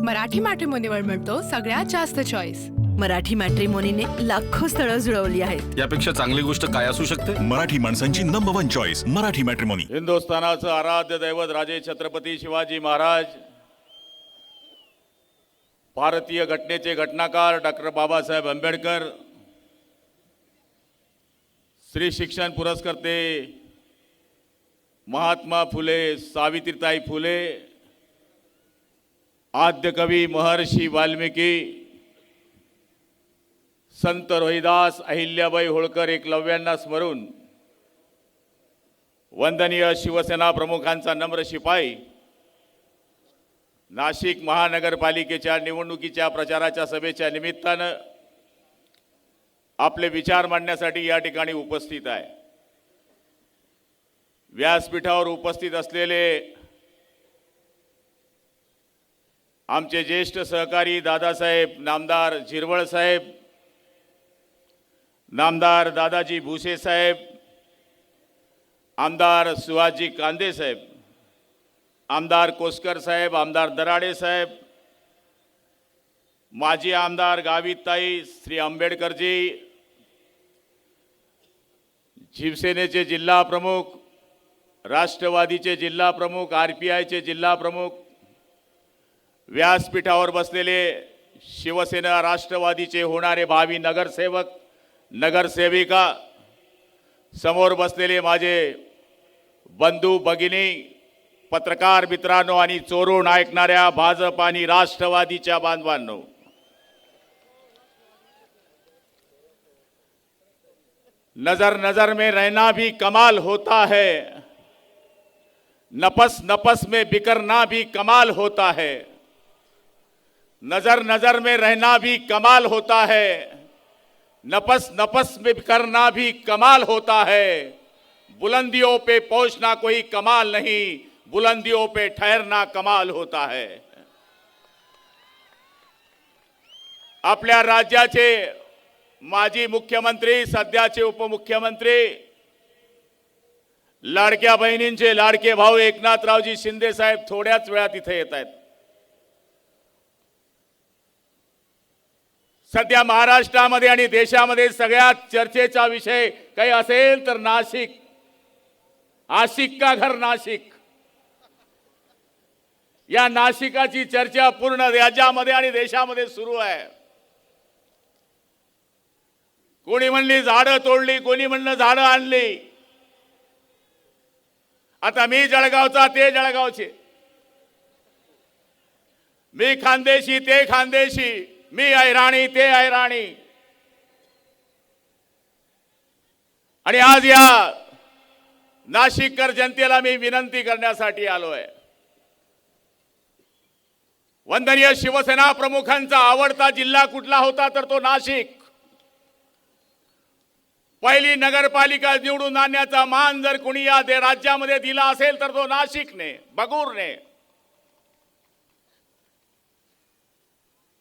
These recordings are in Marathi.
मराठी मॅट्रिमोनीवर मिळतो सगळ्यात जास्त चॉईस। मराठी मॅट्रिमोनीने लाखो स्थळं जुळवली आहेत। यापेक्षा चांगली गोष्ट काय असू शकते? मराठी माणसांची नंबर 1 चॉईस मराठी मॅट्रिमोनी। हिंदुस्थानाचं आराध्य दैवत राजे छत्रपती शिवाजी महाराज, भारतीय घटनेचे घटनाकार डॉक्टर बाबासाहेब आंबेडकर, स्त्री शिक्षण पुरस्कर्ते महात्मा फुले सावित्रीताई फुले, आद्य कवी महर्षी वाल्मिकी, संत रोहिदास अहिल्याबाई होळकर एकलव्यांना स्मरून वंदनीय शिवसेना प्रमुखांचा नम्र शिपाई नाशिक महानगरपालिकेच्या निवडणुकीच्या प्रचाराच्या सभेच्या निमित्तानं आपले विचार मांडण्यासाठी या ठिकाणी उपस्थित आहे। व्यासपीठावर उपस्थित असलेले आमचे ज्येष्ठ सहकारी दादासाहेब नामदार झिरवळ साहेब, नामदार दादाजी भुसे साहेब, आमदार सुहासजी कांदे साहेब, आमदार कोसकर साहेब, आमदार दराडे साहेब, माजी आमदार गाविताई श्री आंबेडकरजी, शिवसेनेचे जिल्हा प्रमुख, राष्ट्रवादीचे जिल्हा प्रमुख, RPIचे जिल्हा प्रमुख, व्यासपीठावर बसलेले शिवसेना राष्ट्रवादीचे होणारे भावी नगरसेवक नगरसेविका, समोर बसलेले माझे बंधू भगिनी, पत्रकार मित्रांनो आणि चोरून ऐकणाऱ्या भाजप आणि राष्ट्रवादीच्या बांधवांनो, नजर नजर में रहना भी कमाल होता है, नफस नफस में बिखरना भी कमाल होता है। नजर नजर में रहना भी कमाल होता है, नफस नफस में बिखरना भी कमाल होता है। बुलंदियों पे पहुंचना कोई कमाल नहीं, बुलंदियों पे ठहरना कमाल होता है। आपल्या राज्याचे माजी मुख्यमंत्री, सध्याचे उपमुख्यमंत्री, लाडक्या बहिणींचे लाडके भाऊ एकनाथरावजी शिंदे साहेब थोड्याच वेळात इथे येत आहेत। सध्या महाराष्ट्रामध्ये आणि देशामध्ये सगळ्यात चर्चेचा विषय काही असेल तर नाशिक, आशिक का घर नाशिक, या नाशिकाची चर्चा पूर्ण राज्यामध्ये आणि देशामध्ये सुरू आहे। कोणी म्हणली झाडं तोडली, कोणी म्हणलं झाडं आणली। आता मी जळगावचा, ते जळगावचे, मी खानदेशी, ते खानदेशी, मी ऐराणी, ते ऐराणी। आणि आज या नाशिककर जनतेला मी विनंती करण्यासाठी आलोय। वंदनीय शिवसेना प्रमुखांचा आवडता जिल्हा कुठला होता तर तो नाशिक। पहिली नगरपालिका निवडून आणण्याचा मान जर कोणी या राज्यामध्ये दिला असेल तर तो नाशिकने, बगूरने।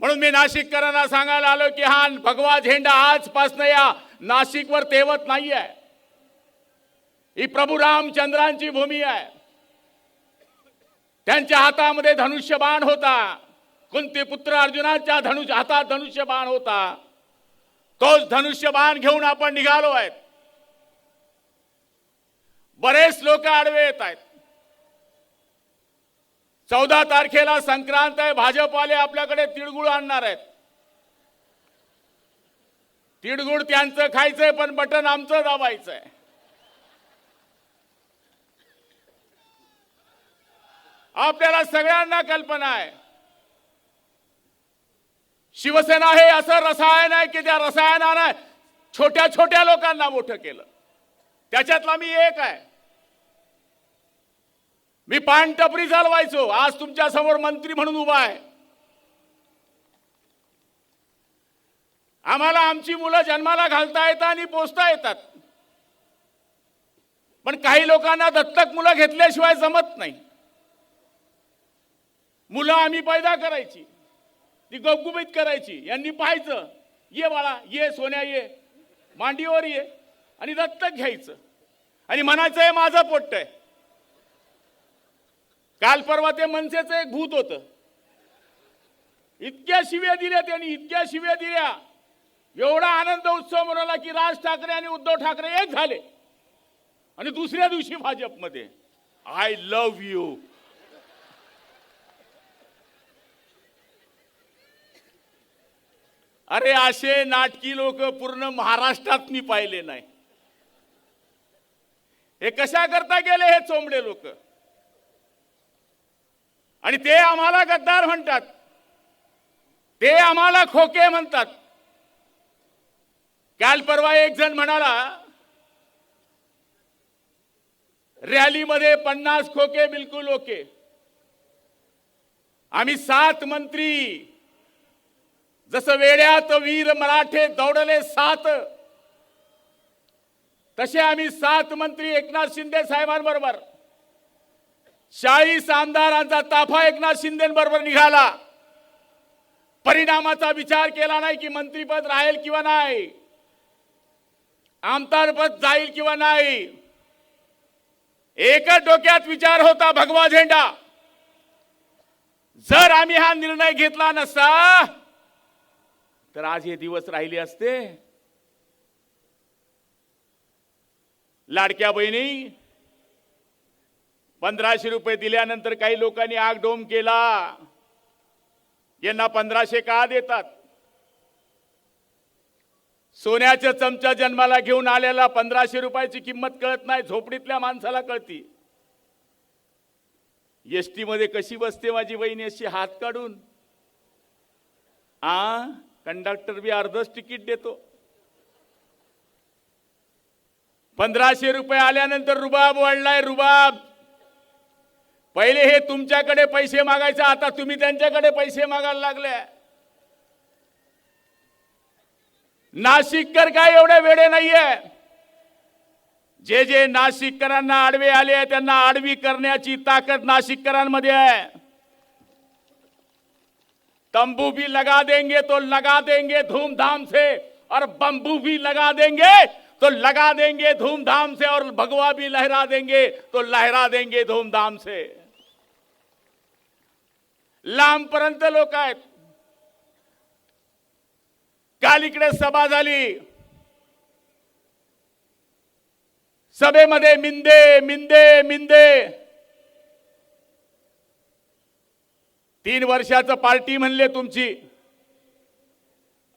म्हणून मी नाशिककरांना सांगायला आलो की हा भगवा झेंडा आजपासून या नाशिकवर तेवत नाहीये। ही प्रभू रामचंद्रांची भूमी आहे। त्यांच्या हातामध्ये धनुष्यबाण होता, कुंतीपुत्र अर्जुनाच्या हातात धनुष्यबाण होता। तोच धनुष्यबाण घेऊन आपण निघालो आहेत। बरेच लोक आडवे येत आहेत। 14 तारखेला संक्रांत आहे, भाजपवाले आपल्याकडे तिळगुळ आणणार आहेत। तिळगुळ त्यांचं खायचंय पण बटन आमचं दाबायचंय। आपल्याला सगळ्यांना कल्पना आहे शिवसेना हे असं रसायन आहे की त्या रसायनाने छोट्या छोट्या लोकांना मोठं केलं। त्याच्यातला मी एक आहे। मी पान टपरी चालवायचो, आज तुमच्या समोर मंत्री म्हणून उभा आहे। आम्हाला आमची मुलं जन्माला घालता येतात आणि पोसता येतात, पण काही लोकांना दत्तक मुलं घेतल्याशिवाय जमत नाही। मुलं आम्ही पैदा करायची, ती गुबगुबीत करायची, यांनी पाहायचं, ये बाळा ये, सोन्या ये, मांडीवर ये, आणि दत्तक घ्यायचं आणि म्हणायचं हे माझं पोट्ट आहे। काल परवा ते मनसेचं एक भूत होतं, इतक्या शिव्या दिल्या त्यांनी, इतक्या शिव्या दिल्या, एवढा आनंद उत्सव मनवला की राज ठाकरे आणि उद्धव ठाकरे एक झाले आणि दुसऱ्या दिवशी भाजपमध्ये. I love you. अरे असे नाटकी लोक पूर्ण महाराष्ट्रात मी पाहिले नाही. हे कशा करता गेले हे चोंबडे लोक? आणि ते आम्हाला गद्दार म्हणतात, ते आम्हाला खोके म्हणतात. काल परवा एक जण म्हणाला रॅलीमध्ये 50 खोके बिलकुल ओके. आम्ही 7 मंत्री, जसं वेड्यात वीर मराठे दौडले 7, तसे आम्ही 7 मंत्री एकनाथ शिंदे साहेबांबरोबर, 40 आमदारांचा ताफा एकनाथ शिंदेबरोबर निघाला. परिणामाचा विचार केला नाही की मंत्रीपद राहील किंवा नाही, आमदारपद जाईल किंवा नाही. एकच डोक्यात विचार होता, भगवा झेंडा. जर आम्ही हा निर्णय घेतला नसता तर आज हे दिवस राहिले असते. लाडक्या बहिणी 1500 रुपये दिल्यानंतर काही लोकांनी आगडोम केला, यांना 1500 का देतात? सोन्याच्या चमचा जन्माला घेऊन आलेला 1500 रुपयाची किंमत कळत नाही, झोपडीतल्या माणसाला कळती. एसटी मध्ये कशी बसते माझी बहिणी अशी हात काढून. कंडक्टर बी अर्धच तिकीट देतो. 1500 रुपये आल्यानंतर रुबाब वाढलाय, रुबाब. पहिले हे तुमच्याकडे पैसे मागायचे, आता तुम्ही त्यांच्याकडे पैसे मागायला लागले. नाशिककर काय एवढे वेडे नाहीये. जे जे नाशिककरांना आडवे आले त्यांना आडवी करण्याची ताकद नाशिककरांमध्ये आहे. तंबू भी लगा देंगे तो लगा देंगे धूमधाम से, और बंबू भी लगा देंगे तो लगा देंगे धूमधाम से, और भगवा भी लहरा देंगे तो लहरा देंगे धूमधाम से. लांबपर्यंत लोक आहेत. काल इकडे सभा झाली, सभेमध्ये मिंदे मिंदे मिंदे. 3 वर्षाचं पार्टी म्हणले तुमची.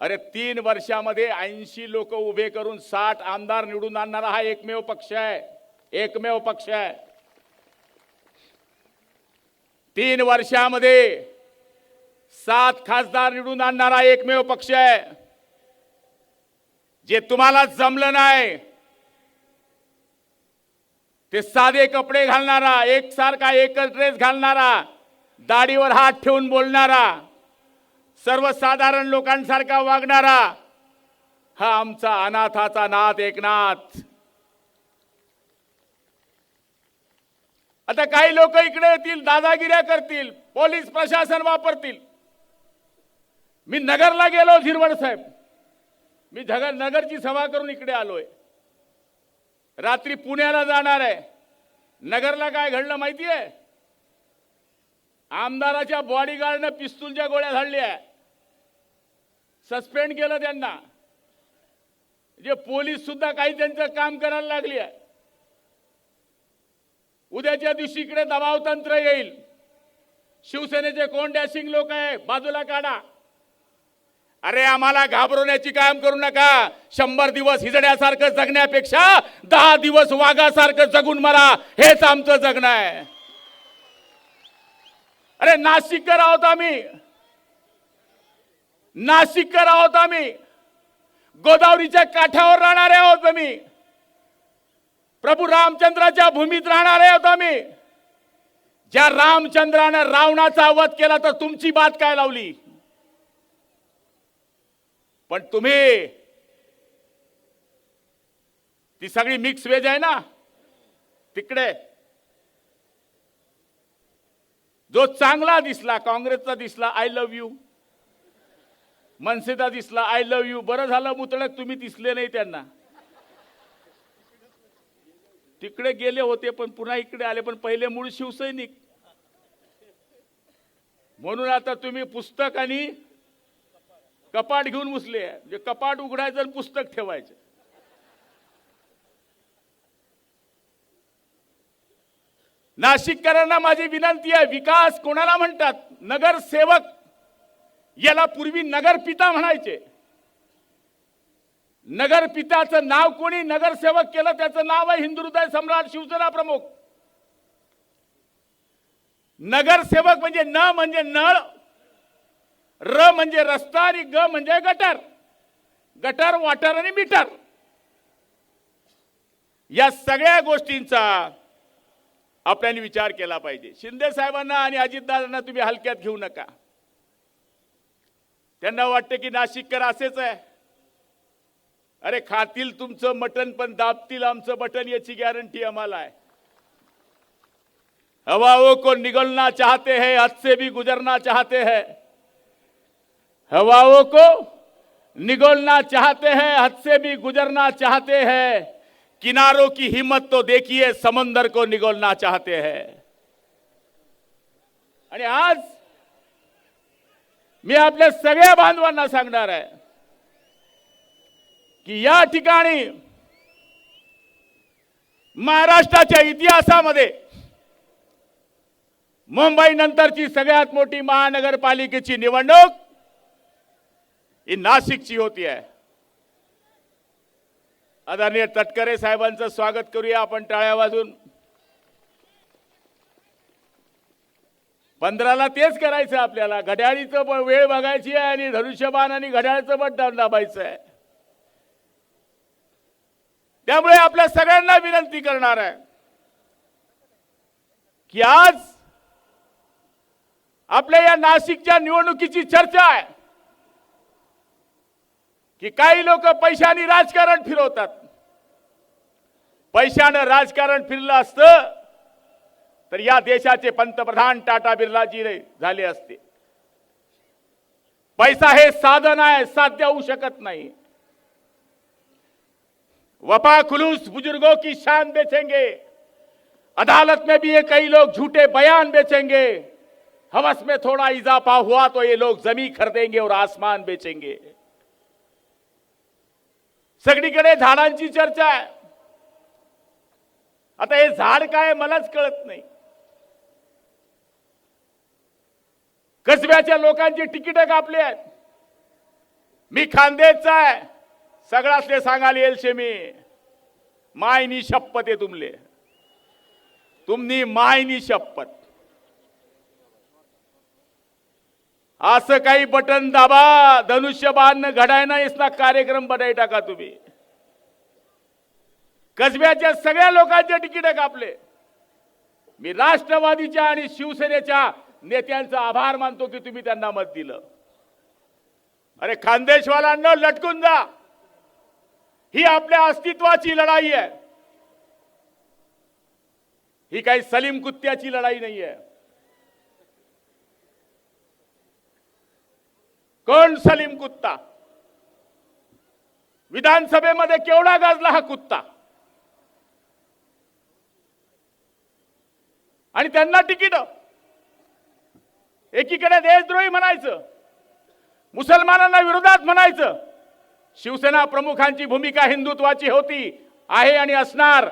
अरे 3 वर्षामध्ये 80 लोक उभे करून 60 आमदार निवडून आणणारा हा एकमेव पक्ष आहे, एकमेव पक्ष आहे. 3 वर्षामध्ये 7 खासदार निवडून आणणारा एकमेव पक्ष आहे. जे तुम्हाला जमलं नाही ते साधे कपडे घालणारा, एकसारखा एकच ड्रेस घालणारा, दाढीवर हात ठेवून बोलणारा, सर्वसाधारण लोकांसारखा वागणारा, हा आमचा अनाथाचा नाथ एकनाथ. आता काही लोक इकडे येतील, दादागिऱ्या करतील, पोलीस प्रशासन वापरतील. मी नगरला गेलो, झिरवड साहेब, मी नगरची सभा करून इकडे आलोय. रात्री पुण्याला जाणार आहे. नगरला काय घडलं माहितीये? आमदाराच्या बॉडीगार्डने पिस्तूलच्या गोळ्या झाडल्या, सस्पेंड केलं त्यांना. जे पोलीस सुद्धा काही त्यांचं काम करायला लागली आहे. उद्याच्या दिवशी इकडे दबाव तंत्र येईल. शिवसेनेचे कोण डॅशिंग लोक आहे, बाजूला काढा. अरे आम्हाला घाबरवण्याची काम करू नका. 100 दिवस हिजड्यासारखं जगण्यापेक्षा 10 दिवस वाघासारखं जगून मरा, हेच आमचं जगणं आहे. अरे नाशिककर आहोत आम्ही, नाशिककर आहोत आम्ही. गोदावरीच्या काठावर राहणारे आहोत आम्ही. प्रभू रामचंद्राच्या भूमीत राहणारे आहोत आम्ही. ज्या रामचंद्राने रावणाचा वध केला तर तुमची बात काय लावली? पण तुम्ही ती सगळी मिक्स वेज आहे ना तिकडे. जो चांगला दिसला, काँग्रेसचा दिसला आय लव्ह यू, मनसेचा दिसला आय लव्ह यू. बरं झालं मुतळक तुम्ही दिसले नाही त्यांना. तिकडे गेले होते पण पुन्हा इकडे आले, पण पहिले मूळ शिवसैनिक. म्हणून आता तुम्ही पुस्तक आणि कपाट घेऊन बसले आहे. म्हणजे कपाट उघडायचं आणि पुस्तक ठेवायचं. नाशिककरांना माझी विनंती आहे, विकास कोणाला म्हणतात? नगरसेवक. याला पूर्वी नगरपिता म्हणायचे. नगरपिताचं नाव कोणी नगरसेवक केलं त्याचं नाव आहे हिंदुहृदय सम्राट शिवसेना प्रमुख. नगरसेवक म्हणजे न म्हणजे नळ, र म्हणजे रस्ता आणि ग म्हणजे गटर. गटर, वॉटर आणि मीटर. या सगळ्या गोष्टींचा आपल्याला विचार केला पाहिजे. शिंदे साहेबांना आणि अजितदादांना तुम्ही हलक्यात घेऊ नका. त्यांना वाटतं की नाशिककर असेच आहे. अरे खातील तुमचं मटण पण दाबतील आमचं बटन, याची गॅरंटी आम्हाला आहे. हवाओं को निगलना चाहते हैं, हद से भी गुजरना चाहते हैं. हवाओं को निगलना चाहते हैं, हद से भी गुजरना चाहते हैं. किनारों की हिम्मत तो देखिए, समंदर को निगलना चाहते हैं. आणि आज मी आपल्या सगळ्या बांधवांना सांगणार आहे की या ठिकाणी महाराष्ट्राच्या इतिहासामध्ये मुंबई नंतरची सगळ्यात मोठी महानगरपालिकेची निवडणूक ही नाशिकची होती आहे. आदरणीय तटकरे साहेबांचं स्वागत करूया आपण टाळ्या वाजून. 15ला तेच करायचं आपल्याला. घड्याळीचं वेळ बघायची आहे आणि धनुष्यबाण आणि घड्याळाचं बटन दाबायचं आहे. त्यामुळे आपल्या सगळ्यांना विनंती करणार आहे की आज आपल्या या नाशिकच्या निवडणुकीची चर्चा आहे की काही लोक पैशाने राजकारण फिरवतात. पैशानं राजकारण फिरलं असतं तर या देशाचे पंतप्रधान टाटा बिर्लाजी झाले असते. पैसा हे साधन आहे, साध्य होऊ शकत नाही. वफा खुलूस बुजुर्गों की शान बेचेंगे, अदालत में भी ये कई लोग झूठे बयान बेचेंगे. हवस में थोड़ा इजाफा हुआ तो ये लोग जमीन खरीदेंगे और आसमान बेचेंगे. सगळीकडे झाडांची चर्चा आहे. आता हे झाड काय मलाच कळत नाही. कसब्याच्या लोकांची तिकीट कापली आहेत. मी खानदेशचा आहे, सगळ्यासले सांगायला येईल शे मी. मायनी शपथ आहे तुमले, तुमनी मायनी शपथ. असं काही बटन दाबा, धनुष्यबाण घडायना इसना कार्यक्रम बनाई टाका तुम्ही. कसब्याच्या सगळ्या लोकांचे तिकीट कापले. मी राष्ट्रवादीच्या आणि शिवसेनेच्या नेत्यांचा आभार मानतो की तुम्ही त्यांना मत दिलं. अरे खानदेशवाल्यांना लटकून जा. ही आपल्या अस्तित्वाची लढाई आहे. ही काही सलीम कुत्त्याची लढाई नाही आहे. कोण सलीम कुत्ता? विधानसभेमध्ये केवढा गाजला हा कुत्ता. आणि त्यांना तिकीट. एकीकडे देशद्रोही म्हणायचं, मुसलमानांना विरोधात म्हणायचं. शिवसेना प्रमुखांची भूमिका हिंदुत्वाची होती, आहे आणि असणार.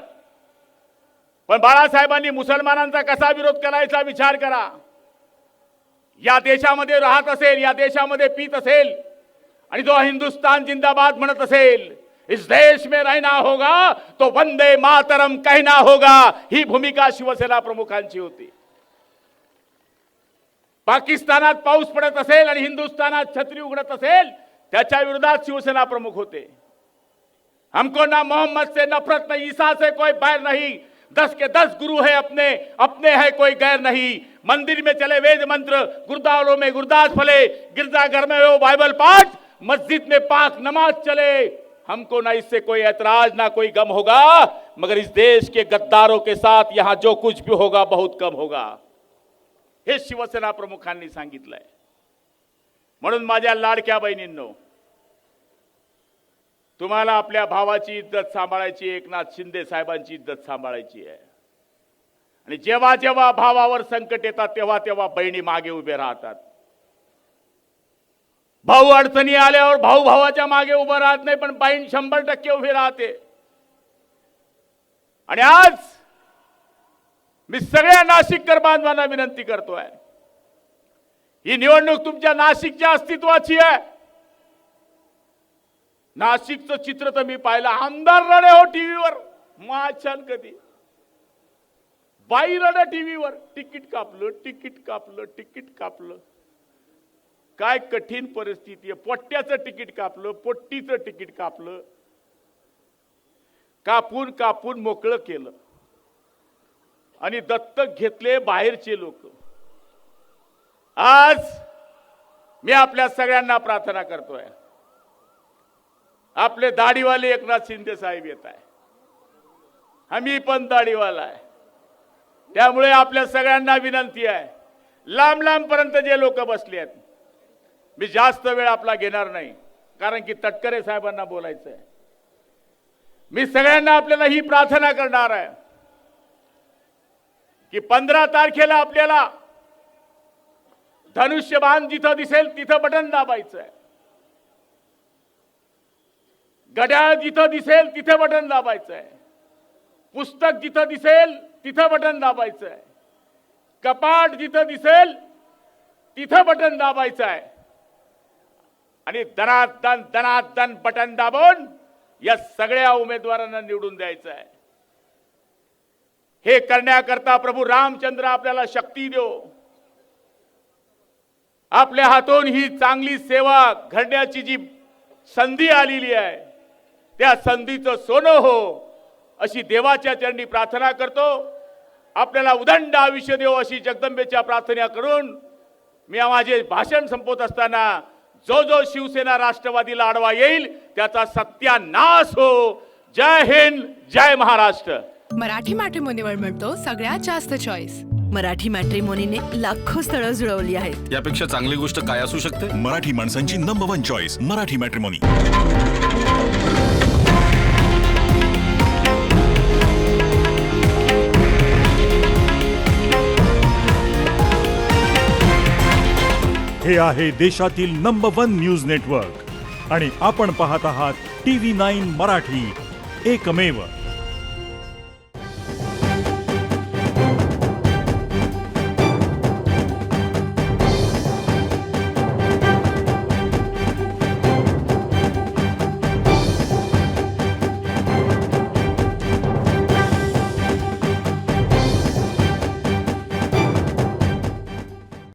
पण बाळासाहेबांनी मुसलमानांचा कसा विरोध करायचा विचार करा. या देशामध्ये राहत असेल, या देशामध्ये पीत असेल आणि जो हिंदुस्तान जिंदाबाद म्हणत असेल, इस देश में रहना होगा तो वंदे मातरम कहना होगा. ही भूमिका शिवसेना प्रमुखांची होती. पाकिस्तानात पाऊस पडत असेल आणि हिंदुस्थानात छत्री उघडत असेल, त्याच्या विरोधात शिवसेना प्रमुख होते. हमको ना मोहम्मद से नफरत, ना ईसा से कोई बैर नहीं. 10 के 10 गुरु है अपने, अपने है कोई गैर नहीं. मंदिर में चले वेद मंत्र, गुरुद्वारों में गुरदास फले, गिरजाघर में हो बाइबल पाठ, मस्जिद में पाक नमाज चले. हमको ना इससे कोई ऐतराज ना कोई गम होगा, मगर इस देश के गद्दारों के साथ यहां जो कुछ भी होगा बहुत कम होगा. हे शिवसेना प्रमुखांनी सांगितलंय. म्हणून माझ्या लाडक्या बहिणींनो, तुम्हाला आपल्या भावाची इज्जत सांभाळायची, एकनाथ शिंदे साहेबांची इज्जत सांभाळायची आहे. आणि जेव्हा जेव्हा भावावर संकट येतात तेव्हा तेव्हा बहिणी मागे उभे राहतात. भाऊ अडचणी आल्यावर भाऊ भावाच्या मागे उभं राहत नाही, पण बहीण 100% उभी राहते. आणि आज मी सगळ्या नाशिककर बांधवांना विनंती करतोय, ही निवडणूक तुमच्या नाशिकच्या अस्तित्वाची आहे. नाशिकचं चित्र तर मी पाहिलं, आमदार रडे हो टीव्हीवर, माछान कधी बाई रडे टीव्हीवर, तिकीट कापलं, तिकीट कापलं, तिकीट कापलं. काय कठीण परिस्थिती आहे. पोट्ट्याचं तिकीट कापलं, पोट्टीचं तिकीट कापलं, कापून कापून मोकळं केलं आणि दत्तक घेतले बाहेरचे लोक. आज मी आपल्या सगळ्यांना प्रार्थना करतोय, आपले दाढीवाले एकनाथ शिंदे साहेब येत आहे, आम्ही पण दाढीवाला आहे, त्यामुळे आपल्या सगळ्यांना विनंती आहे, लांब लांब पर्यंत जे लोक बसले आहेत, मी जास्त वेळ आपला घेणार नाही, कारण की तटकरे साहेबांना बोलायचं आहे. मी सगळ्यांना आपल्याला ही प्रार्थना करणार आहे की 15 तारखेला आपल्याला धनुष्यबाण जिथं दिसेल तिथं बटन दाबायचं आहे, घड्याळ जिथं दिसेल तिथं बटन दाबायचं आहे, पुस्तक जिथं दिसेल तिथं बटन दाबायचं आहे, कपाट जिथं दिसेल तिथं बटन दाबायचं आहे आणि दनादन बटन दाबून या सगळ्या उमेदवारांना निवडून द्यायचं आहे. हे करण्याकरता प्रभू रामचंद्र आपल्याला शक्ती देव. आपल्या हातून ही चांगली सेवा घडण्याची जी संधी आलेली आहे, त्या संधीचं सोनं हो अशी देवाच्या चरणी प्रार्थना करतो. आपल्याला उदंड आयुष्य देव अशी जगदंबेच्या प्रार्थना करून मी माझे भाषण संपवत असताना, जो जो शिवसेना राष्ट्रवादीला आडवा येईल त्याचा सत्यानाश हो. जय हिंद, जय महाराष्ट्र. मराठी मॅट्रिमोनीवर मिळतो सगळ्यात जास्त चॉईस. मराठी मॅट्रिमोनीने लाखो स्थळं जुळवली आहेत. यापेक्षा चांगली गोष्ट काय असू शकते? मराठी माणसांची नंबर 1 चॉईस मराठी मॅट्रिमोनी. हे आहे देशातील नंबर 1 न्यूज नेटवर्क आणि आपण पाहत आहात TV9 मराठी, एकमेव.